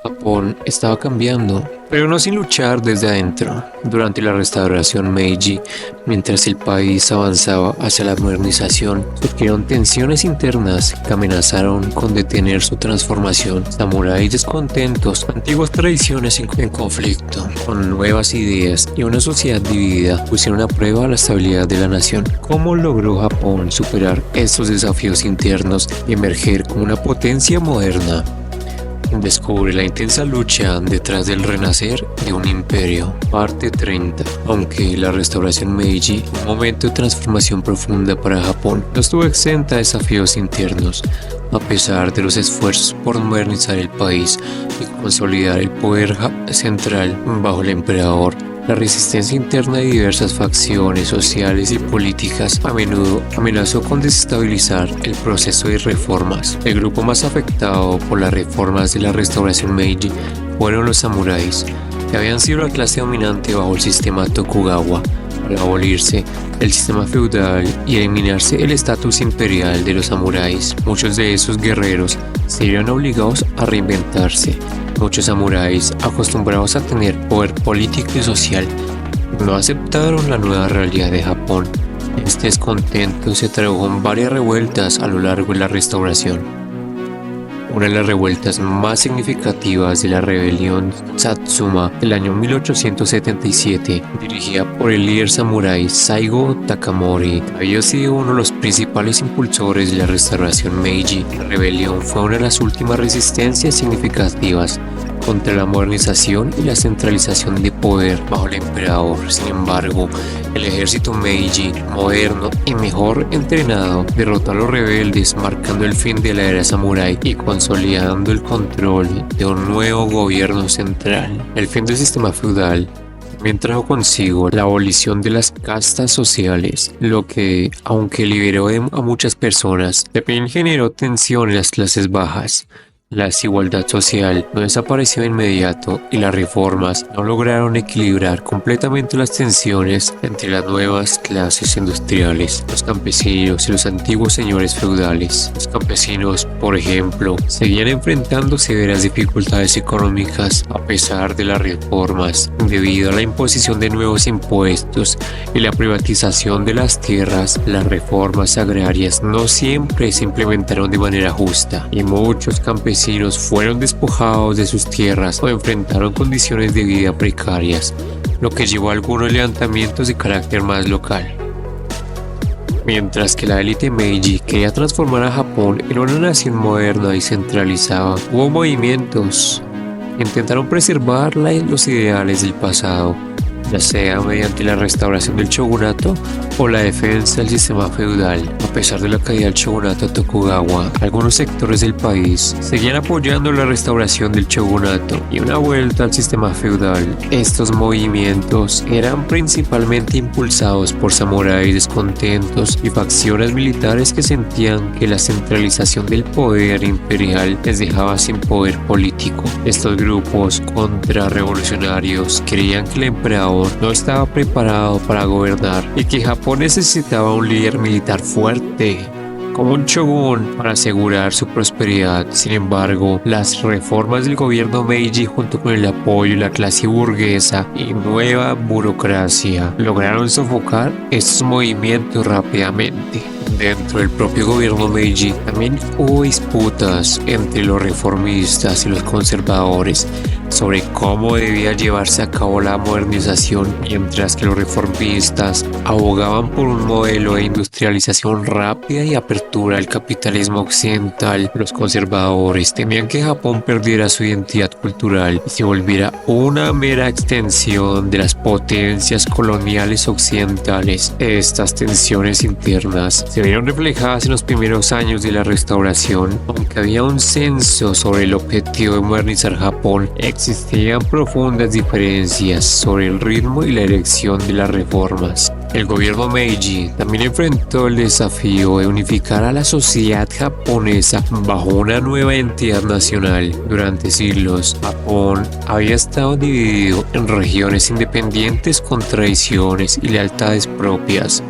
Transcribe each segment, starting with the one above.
Japón estaba cambiando, pero no sin luchar desde adentro. Durante la restauración Meiji, mientras el país avanzaba hacia la modernización, surgieron tensiones internas que amenazaron con detener su transformación. Samuráis descontentos, antiguas tradiciones en conflicto, con nuevas ideas y una sociedad dividida pusieron a prueba la estabilidad de la nación. ¿Cómo logró Japón superar estos desafíos internos y emerger como una potencia moderna? Descubre la intensa lucha detrás del renacer de un imperio. Parte 30. Aunque la restauración Meiji, un momento de transformación profunda para Japón, no estuvo exenta de desafíos internos. A pesar de los esfuerzos por modernizar el país y consolidar el poder central bajo el emperador, la resistencia interna de diversas facciones sociales y políticas a menudo amenazó con desestabilizar el proceso de reformas. El grupo más afectado por las reformas de la restauración Meiji fueron los samuráis, que habían sido la clase dominante bajo el sistema Tokugawa. Al abolirse el sistema feudal y eliminarse el estatus imperial de los samuráis, muchos de esos guerreros se vieron obligados a reinventarse. Muchos samuráis, acostumbrados a tener poder político y social, no aceptaron la nueva realidad de Japón. Este descontento se tradujo en varias revueltas a lo largo de la restauración. Una de las revueltas más significativas de la rebelión Satsuma del año 1877, dirigida por el líder samurái Saigo Takamori, había sido uno de los principales impulsores de la restauración Meiji. La rebelión fue una de las últimas resistencias significativas contra la modernización y la centralización de poder bajo el emperador. Sin embargo, el ejército Meiji, moderno y mejor entrenado, derrotó a los rebeldes, marcando el fin de la era samurái y consolidando el control de un nuevo gobierno central. El fin del sistema feudal también trajo consigo la abolición de las castas sociales, lo que, aunque liberó a muchas personas, también generó tensión en las clases bajas. La desigualdad social no desapareció de inmediato y las reformas no lograron equilibrar completamente las tensiones entre las nuevas clases industriales, los campesinos y los antiguos señores feudales. Los campesinos, por ejemplo, seguían enfrentando severas dificultades económicas a pesar de las reformas, debido a la imposición de nuevos impuestos y la privatización de las tierras. Las reformas agrarias no siempre se implementaron de manera justa y muchos campesinos fueron despojados de sus tierras o enfrentaron condiciones de vida precarias, lo que llevó a algunos levantamientos de carácter más local. Mientras que la élite Meiji quería transformar a Japón en una nación moderna y centralizada, hubo movimientos que intentaron preservar los ideales del pasado, ya sea mediante la restauración del shogunato o la defensa del sistema feudal. A pesar de la caída del shogunato Tokugawa, algunos sectores del país seguían apoyando la restauración del shogunato y una vuelta al sistema feudal. Estos movimientos eran principalmente impulsados por samuráis descontentos y facciones militares que sentían que la centralización del poder imperial les dejaba sin poder político. Estos grupos contrarrevolucionarios creían que el emperador no estaba preparado para gobernar y que Japón necesitaba un líder militar fuerte, como un shogun, para asegurar su prosperidad. Sin embargo, las reformas del gobierno Meiji, junto con el apoyo de la clase burguesa y nueva burocracia, lograron sofocar estos movimientos rápidamente. Dentro del propio gobierno Meiji también hubo disputas entre los reformistas y los conservadores sobre cómo debía llevarse a cabo la modernización, mientras que los reformistas abogaban por un modelo de industrialización rápida y apertura al capitalismo occidental. Los conservadores temían que Japón perdiera su identidad cultural y se volviera una mera extensión de las potencias coloniales occidentales. Estas tensiones internas se vieron reflejadas en los primeros años de la restauración. Aunque había un censo sobre el objetivo de modernizar Japón, existían profundas diferencias sobre el ritmo y la dirección de las reformas. El gobierno Meiji también enfrentó el desafío de unificar a la sociedad japonesa bajo una nueva entidad nacional. Durante siglos, Japón había estado dividido en regiones independientes con tradiciones y lealtades propias.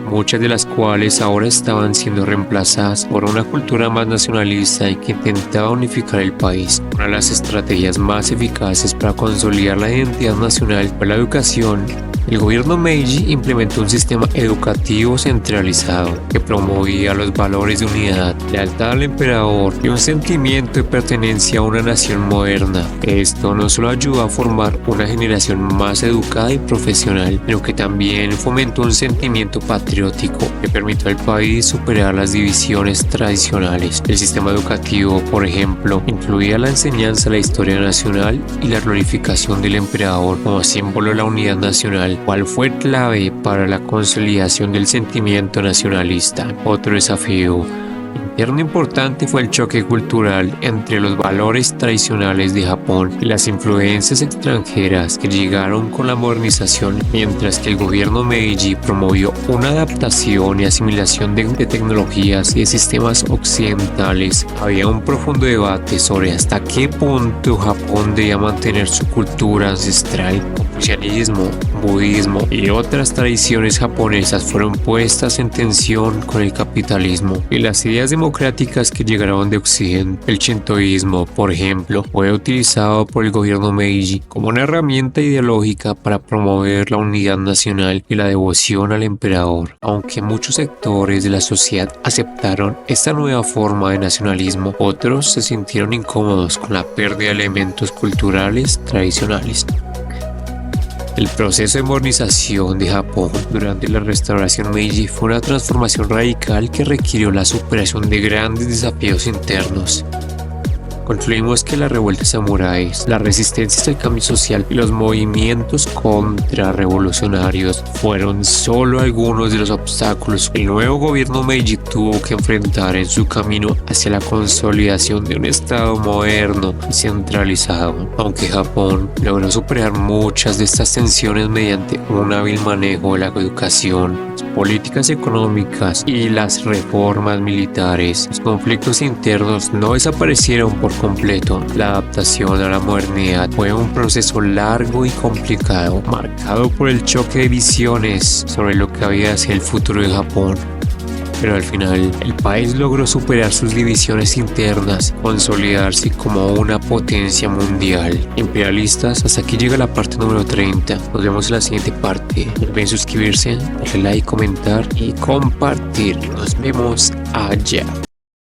muchas de las cuales ahora estaban siendo reemplazadas por una cultura más nacionalista y que intentaba unificar el país. Una de las estrategias más eficaces para consolidar la identidad nacional fue la educación. El gobierno Meiji implementó un sistema educativo centralizado que promovía los valores de unidad, lealtad al emperador y un sentimiento de pertenencia a una nación moderna. Esto no solo ayudó a formar una generación más educada y profesional, sino que también fomentó un sentimiento patriótico que permitió al país superar las divisiones tradicionales. El sistema educativo, por ejemplo, incluía la enseñanza de la historia nacional y la glorificación del emperador como símbolo de la unidad nacional, cual fue clave para la consolidación del sentimiento nacionalista. Otro desafío interno importante fue el choque cultural entre los valores tradicionales de Japón y las influencias extranjeras que llegaron con la modernización, mientras que el gobierno Meiji promovió una adaptación y asimilación de tecnologías y de sistemas occidentales. Había un profundo debate sobre hasta qué punto Japón debía mantener su cultura ancestral. Confucianismo, budismo y otras tradiciones japonesas fueron puestas en tensión con el capitalismo y las ideas democráticas que llegaron de Occidente. El shintoísmo, por ejemplo, fue utilizado por el gobierno Meiji como una herramienta ideológica para promover la unidad nacional y la devoción al emperador. Aunque muchos sectores de la sociedad aceptaron esta nueva forma de nacionalismo, otros se sintieron incómodos con la pérdida de elementos culturales tradicionales. El proceso de modernización de Japón durante la restauración Meiji fue una transformación radical que requirió la superación de grandes desafíos internos. Concluimos que las revueltas samuráis, las resistencias al cambio social y los movimientos contrarrevolucionarios fueron solo algunos de los obstáculos que el nuevo gobierno Meiji tuvo que enfrentar en su camino hacia la consolidación de un estado moderno y centralizado. Aunque Japón logró superar muchas de estas tensiones mediante un hábil manejo de la educación, las políticas económicas y las reformas militares, los conflictos internos no desaparecieron por completo. La adaptación a la modernidad fue un proceso largo y complicado, marcado por el choque de visiones sobre lo que había de ser el futuro de Japón. Pero al final, el país logró superar sus divisiones internas, consolidarse como una potencia mundial. Imperialistas, hasta aquí llega la parte número 30. Nos vemos en la siguiente parte. No olviden suscribirse, darle like, comentar y compartir. Nos vemos allá.